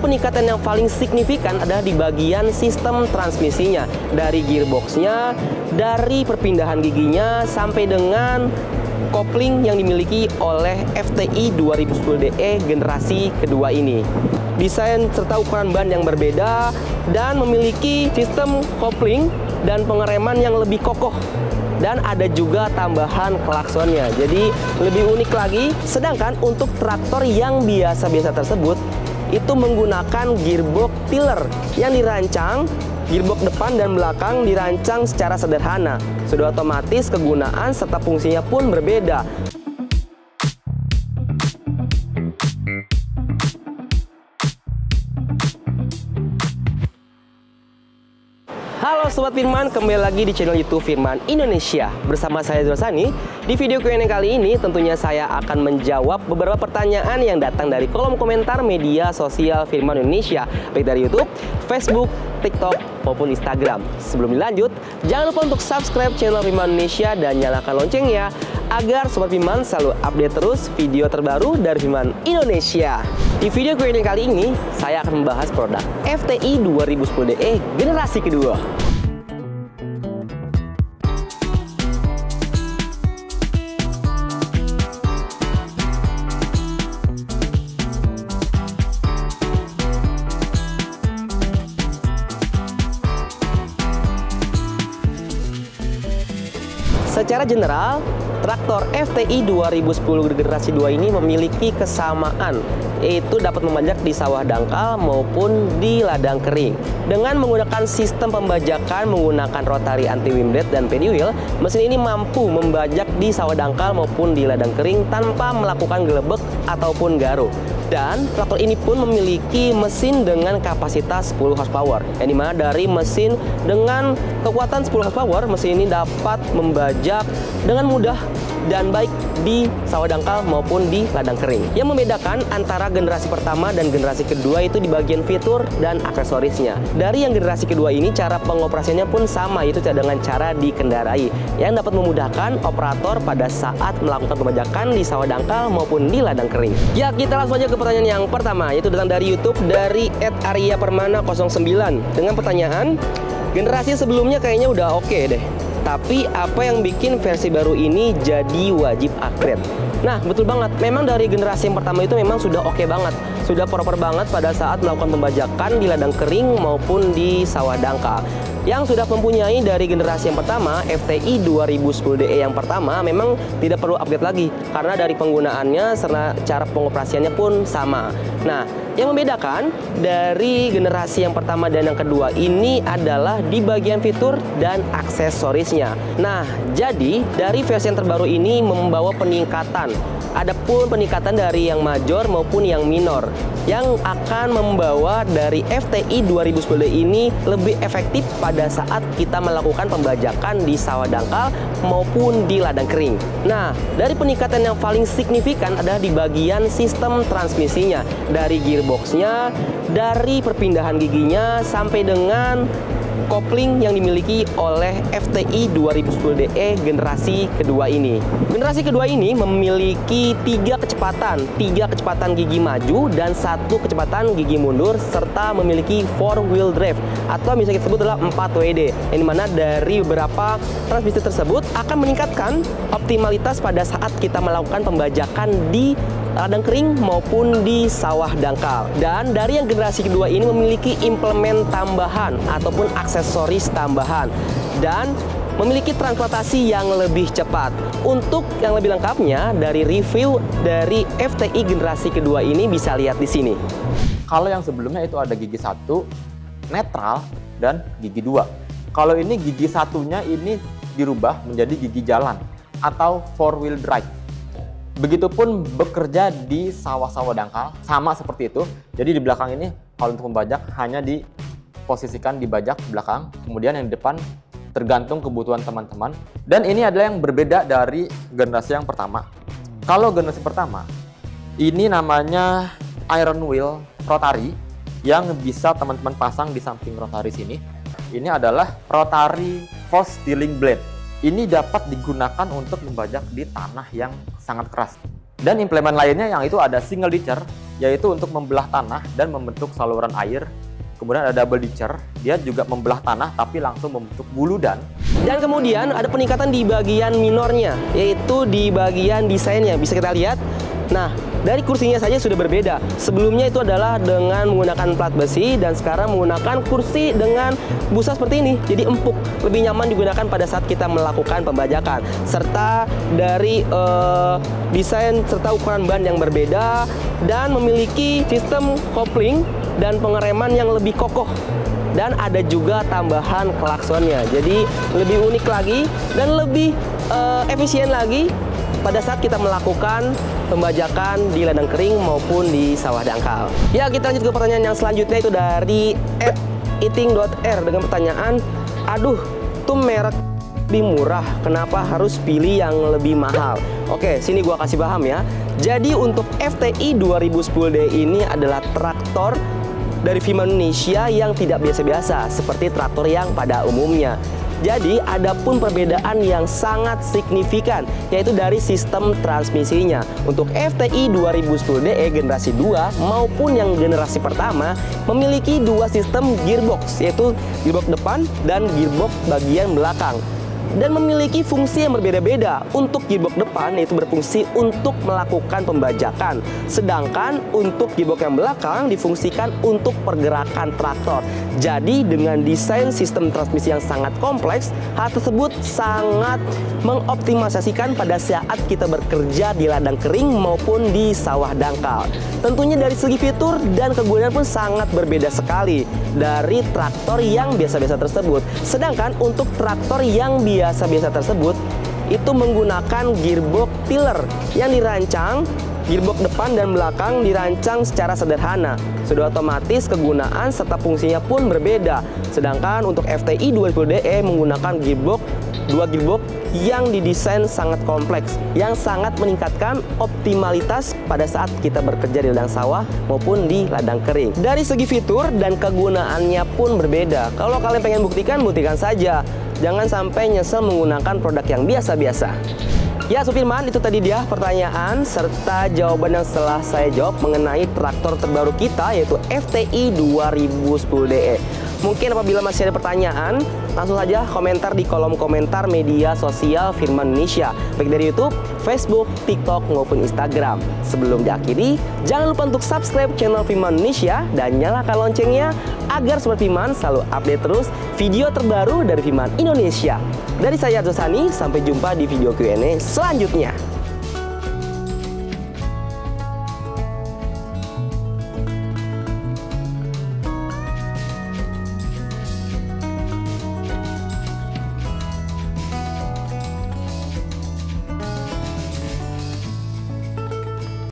peningkatan yang paling signifikan adalah di bagian sistem transmisinya, dari gearboxnya, dari perpindahan giginya, sampai dengan kopling yang dimiliki oleh FTI 2010DE generasi kedua ini. Desain serta ukuran ban yang berbeda dan memiliki sistem kopling dan pengereman yang lebih kokoh. Dan ada juga tambahan klaksonnya, jadi lebih unik lagi. Sedangkan untuk traktor yang biasa-biasa tersebut itu menggunakan gearbox tiller yang dirancang, gearbox depan dan belakang dirancang secara sederhana. Sudah otomatis kegunaan serta fungsinya pun berbeda. Halo Sobat Firman, kembali lagi di channel YouTube Firman Indonesia. Bersama saya Zulsani. Di video Q&A kali ini tentunya saya akan menjawab beberapa pertanyaan yang datang dari kolom komentar media sosial Firman Indonesia, baik dari YouTube, Facebook, TikTok, maupun Instagram. Sebelum dilanjut, jangan lupa untuk subscribe channel Firman Indonesia dan nyalakan loncengnya agar Sobat Firman selalu update terus video terbaru dari Firman Indonesia. Di video Q&A kali ini, saya akan membahas produk FTI 2010DE generasi kedua. Secara general, traktor FTI 2010 generasi 2 ini memiliki kesamaan, yaitu dapat membajak di sawah dangkal maupun di ladang kering. Dengan menggunakan sistem pembajakan menggunakan rotary anti-wind blade dan paddy wheel, mesin ini mampu membajak di sawah dangkal maupun di ladang kering tanpa melakukan gelebek ataupun garuk. Dan traktor ini pun memiliki mesin dengan kapasitas 10 horsepower, yang dimana dari mesin dengan kekuatan 10 horsepower, mesin ini dapat membajak dengan mudah dan baik di sawah dangkal maupun di ladang kering. Yang membedakan antara generasi pertama dan generasi kedua itu di bagian fitur dan aksesorisnya. Dari yang generasi kedua ini, cara pengoperasiannya pun sama, yaitu dengan cara dikendarai, yang dapat memudahkan operator pada saat melakukan pembajakan di sawah dangkal maupun di ladang kering. Ya, kita langsung aja ke pertanyaan yang pertama, yaitu datang dari YouTube dari @aryapermana09 dengan pertanyaan, generasi sebelumnya kayaknya udah oke deh, tapi apa yang bikin versi baru ini jadi wajib upgrade? Nah, betul banget. Memang dari generasi yang pertama itu memang sudah oke banget. Sudah proper banget pada saat melakukan pembajakan di ladang kering maupun di sawah dangkal. Yang sudah mempunyai dari generasi yang pertama, FTI 2010DE yang pertama, memang tidak perlu upgrade lagi. Karena dari penggunaannya serta cara pengoperasiannya pun sama. Nah, yang membedakan dari generasi yang pertama dan yang kedua ini adalah di bagian fitur dan aksesorisnya. Nah, jadi dari versi yang terbaru ini membawa peningkatan. Adapun peningkatan dari yang major maupun yang minor, yang akan membawa dari FTI 2010 ini lebih efektif pada saat kita melakukan pembajakan di sawah dangkal maupun di ladang kering. Nah, dari peningkatan yang paling signifikan adalah di bagian sistem transmisinya, dari gearboxnya, dari perpindahan giginya, sampai dengan kopling yang dimiliki oleh FTI 2010DE generasi kedua ini. Generasi kedua ini memiliki tiga kecepatan gigi maju dan satu kecepatan gigi mundur, serta memiliki 4-wheel drive atau bisa kita sebut adalah 4WD, yang dimana dari beberapa transmisi tersebut akan meningkatkan optimalitas pada saat kita melakukan pembajakan di ladang kering maupun di sawah dangkal. Dan dari yang generasi kedua ini memiliki implemen tambahan ataupun aksesoris tambahan dan memiliki transportasi yang lebih cepat. Untuk yang lebih lengkapnya dari review dari FTI generasi kedua ini bisa lihat di sini. Kalau yang sebelumnya itu ada gigi 1 netral dan gigi 2. Kalau ini gigi satunya ini dirubah menjadi gigi jalan atau 4-wheel drive. Begitupun bekerja di sawah-sawah dangkal, sama seperti itu. Jadi di belakang ini kalau untuk membajak hanya diposisikan di bajak belakang, kemudian yang di depan tergantung kebutuhan teman-teman. Dan ini adalah yang berbeda dari generasi yang pertama. Kalau generasi pertama, ini namanya iron wheel rotary yang bisa teman-teman pasang di samping rotary sini. Ini adalah rotary force dealing blade. Ini dapat digunakan untuk membajak di tanah yang sangat keras. Dan implement lainnya yang itu ada single ditcher, yaitu untuk membelah tanah dan membentuk saluran air. Kemudian ada double ditcher, dia juga membelah tanah tapi langsung membentuk buludan. Dan kemudian ada peningkatan di bagian minornya, yaitu di bagian desainnya. Bisa kita lihat. Nah, dari kursinya saja sudah berbeda. Sebelumnya itu adalah dengan menggunakan plat besi, dan sekarang menggunakan kursi dengan busa seperti ini. Jadi empuk, lebih nyaman digunakan pada saat kita melakukan pembajakan. Serta dari desain serta ukuran ban yang berbeda, dan memiliki sistem kopling dan pengereman yang lebih kokoh. Dan ada juga tambahan klaksonnya. Jadi lebih unik lagi dan lebih efisien lagi pada saat kita melakukan pembajakan di ladang kering maupun di sawah dangkal. Ya, kita lanjut ke pertanyaan yang selanjutnya, itu dari @eating.r dengan pertanyaan, aduh, tuh merek lebih murah, kenapa harus pilih yang lebih mahal? Oke, sini gua kasih paham ya. Jadi untuk FTI 2010D ini adalah traktor dari Firman Indonesia yang tidak biasa-biasa seperti traktor yang pada umumnya. Jadi ada pun perbedaan yang sangat signifikan, yaitu dari sistem transmisinya. Untuk FTI 2010DE generasi 2 maupun yang generasi pertama memiliki dua sistem gearbox, yaitu gearbox depan dan gearbox bagian belakang. Dan memiliki fungsi yang berbeda-beda. Untuk gearbox depan yaitu berfungsi untuk melakukan pembajakan, sedangkan untuk gearbox yang belakang difungsikan untuk pergerakan traktor. Jadi dengan desain sistem transmisi yang sangat kompleks, hal tersebut sangat mengoptimalisasikan pada saat kita bekerja di ladang kering maupun di sawah dangkal. Tentunya dari segi fitur dan kegunaan pun sangat berbeda sekali dari traktor yang biasa-biasa tersebut. Sedangkan untuk traktor yang biasa-biasa tersebut itu menggunakan gearbox tiller yang dirancang, gearbox depan dan belakang dirancang secara sederhana. Sudah otomatis kegunaan serta fungsinya pun berbeda. Sedangkan untuk FTI 2010DE menggunakan dua gearbox yang didesain sangat kompleks, yang sangat meningkatkan optimalitas pada saat kita bekerja di ladang sawah maupun di ladang kering. Dari segi fitur dan kegunaannya pun berbeda. Kalau kalian pengen buktikan, buktikan saja. Jangan sampai nyesel menggunakan produk yang biasa-biasa. Ya, Supirman, itu tadi dia pertanyaan serta jawaban yang setelah saya jawab mengenai traktor terbaru kita, yaitu FTI 2010DE. Mungkin apabila masih ada pertanyaan, langsung saja komentar di kolom komentar media sosial Firman Indonesia, baik dari YouTube, Facebook, TikTok, maupun Instagram. Sebelum diakhiri, jangan lupa untuk subscribe channel Firman Indonesia dan nyalakan loncengnya agar Sobat Firman selalu update terus video terbaru dari Firman Indonesia. Dari saya Arjo Sani, sampai jumpa di video Q&A selanjutnya.